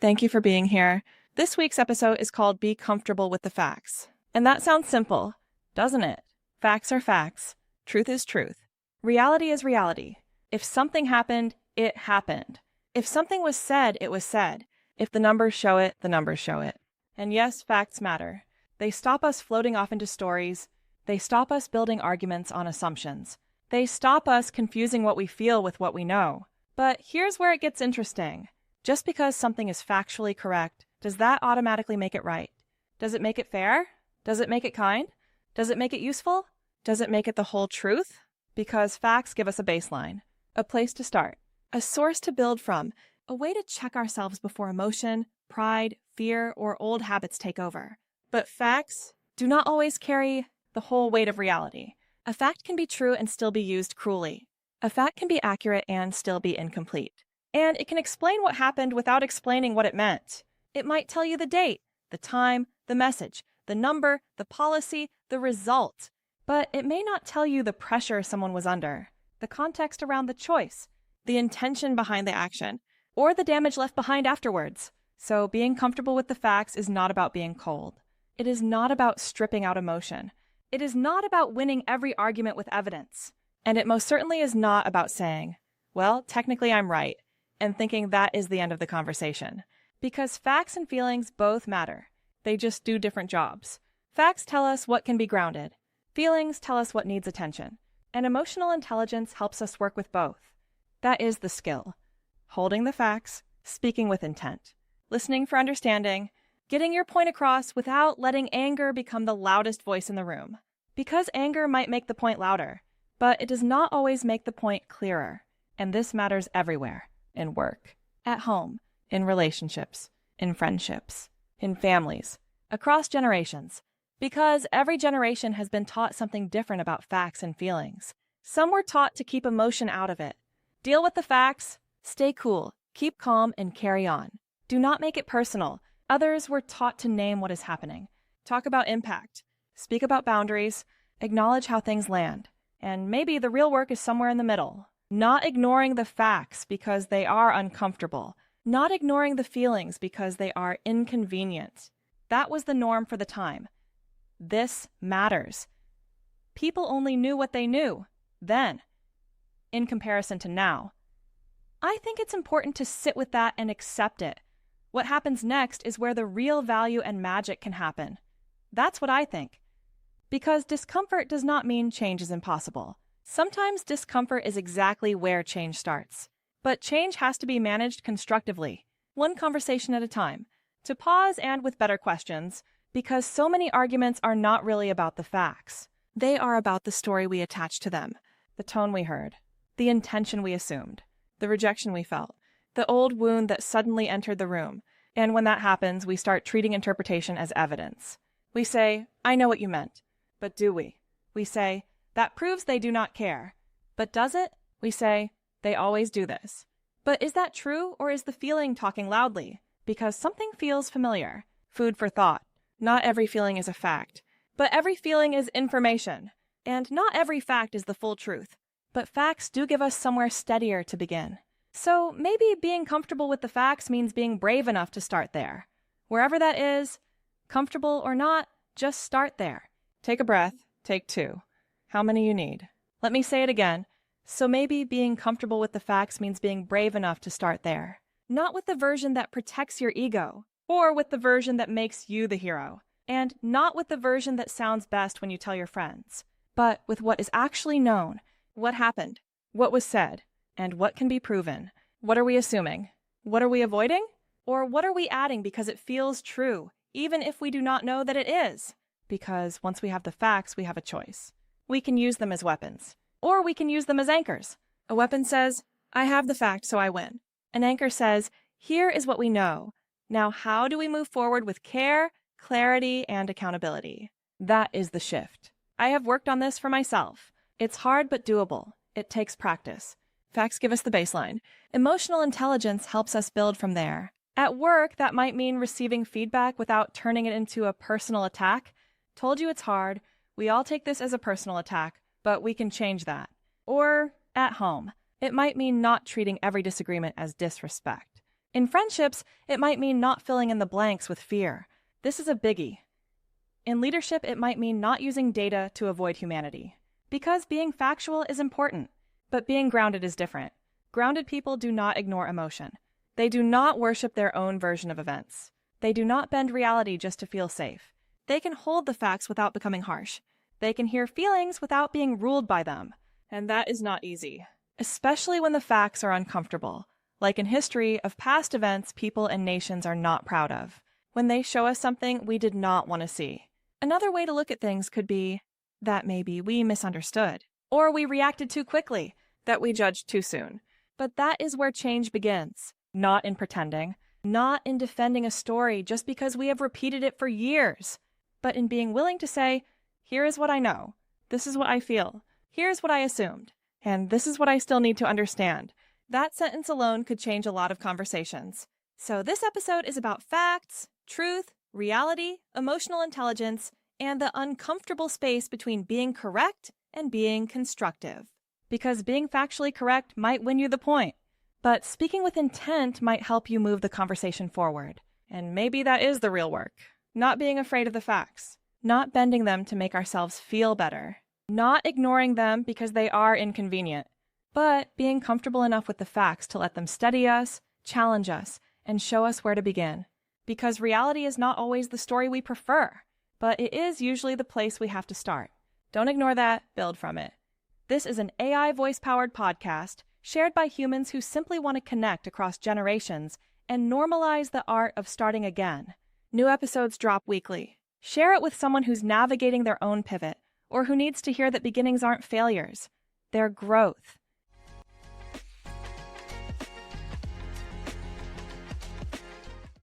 Thank you for being here. This week's episode is called Be Comfortable with the Facts. And that sounds simple, doesn't it? Facts are facts. Truth is truth. Reality is reality. If something happened, it happened. If something was said, it was said. If the numbers show it, the numbers show it. And yes, facts matter. They stop us floating off into stories. They stop us building arguments on assumptions. They stop us confusing what we feel with what we know. But here's where it gets interesting. Just because something is factually correct, does that automatically make it right? Does it make it fair? Does it make it kind? Does it make it useful? Does it make it the whole truth? Because facts give us a baseline, a place to start, a source to build from, a way to check ourselves before emotion, pride, fear, or old habits take over. But facts do not always carry the whole weight of reality. A fact can be true and still be used cruelly. A fact can be accurate and still be incomplete. And it can explain what happened without explaining what it meant. It might tell you the date, the time, the message, the number, the policy, the result. But it may not tell you the pressure someone was under, the context around the choice, the intention behind the action, or the damage left behind afterwards. So being comfortable with the facts is not about being cold. It is not about stripping out emotion. It is not about winning every argument with evidence. And it most certainly is not about saying, well, technically I'm right, and thinking that is the end of the conversation. Because facts and feelings both matter. They just do different jobs. Facts tell us what can be grounded. Feelings tell us what needs attention. And emotional intelligence helps us work with both. That is the skill. Holding the facts, speaking with intent, listening for understanding, getting your point across without letting anger become the loudest voice in the room. Because anger might make the point louder, but it does not always make the point clearer. And this matters everywhere. In work, at home, in relationships, in friendships, in families, across generations. Because every generation has been taught something different about facts and feelings. Some were taught to keep emotion out of it. Deal with the facts, stay cool, keep calm, and carry on. Do not make it personal. Others were taught to name what is happening. Talk about impact. Speak about boundaries. Acknowledge how things land. And maybe the real work is somewhere in the middle. Not ignoring the facts because they are uncomfortable. Not ignoring the feelings because they are inconvenient. That was the norm for the time. This matters. People only knew what they knew then, in comparison to now. I think it's important to sit with that and accept it. What happens next is where the real value and magic can happen. That's what I think. Because discomfort does not mean change is impossible. Sometimes discomfort is exactly where change starts. But change has to be managed constructively, one conversation at a time, to pause and with better questions, because so many arguments are not really about the facts. They are about the story we attach to them, the tone we heard, the intention we assumed, the rejection we felt, the old wound that suddenly entered the room. And when that happens, we start treating interpretation as evidence. We say, I know what you meant. But do we? We say, that proves they do not care. But does it? We say, they always do this. But is that true, or is the feeling talking loudly? Because something feels familiar. Food for thought. Not every feeling is a fact. But every feeling is information. And not every fact is the full truth. But facts do give us somewhere steadier to begin. So maybe being comfortable with the facts means being brave enough to start there. Wherever that is, comfortable or not, just start there. Take a breath. Take two. How many you need. Let me say it again. So maybe being comfortable with the facts means being brave enough to start there. Not with the version that protects your ego, or with the version that makes you the hero, and not with the version that sounds best when you tell your friends, but with what is actually known, what happened, what was said, and what can be proven. What are we assuming? What are we avoiding? Or what are we adding because it feels true, even if we do not know that it is? Because once we have the facts, we have a choice. We can use them as weapons, or we can use them as anchors. A weapon says, I have the fact, so I win. An anchor says, here is what we know. Now, how do we move forward with care, clarity, and accountability? That is the shift. I have worked on this for myself. It's hard but doable. It takes practice. Facts give us the baseline. Emotional intelligence helps us build from there. At work, that might mean receiving feedback without turning it into a personal attack. Told you it's hard. We all take this as a personal attack, but we can change that. Or at home, it might mean not treating every disagreement as disrespect. In friendships, it might mean not filling in the blanks with fear. This is a biggie. In leadership, it might mean not using data to avoid humanity. Because being factual is important, but being grounded is different. Grounded people do not ignore emotion. They do not worship their own version of events. They do not bend reality just to feel safe. They can hold the facts without becoming harsh. They can hear feelings without being ruled by them. And that is not easy, especially when the facts are uncomfortable, like in history of past events people and nations are not proud of, when they show us something we did not want to see. Another way to look at things could be that maybe we misunderstood, or we reacted too quickly, that we judged too soon. But that is where change begins, not in pretending, not in defending a story just because we have repeated it for years, but in being willing to say, here is what I know, this is what I feel, here's what I assumed, and this is what I still need to understand. That sentence alone could change a lot of conversations. So this episode is about facts, truth, reality, emotional intelligence, and the uncomfortable space between being correct and being constructive. Because being factually correct might win you the point, but speaking with intent might help you move the conversation forward. And maybe that is the real work. Not being afraid of the facts, not bending them to make ourselves feel better, not ignoring them because they are inconvenient, but being comfortable enough with the facts to let them steady us, challenge us, and show us where to begin. Because reality is not always the story we prefer, but it is usually the place we have to start. Don't ignore that, build from it. This is an AI voice-powered podcast shared by humans who simply want to connect across generations and normalize the art of starting again. New episodes drop weekly. Share it with someone who's navigating their own pivot or who needs to hear that beginnings aren't failures. They're growth.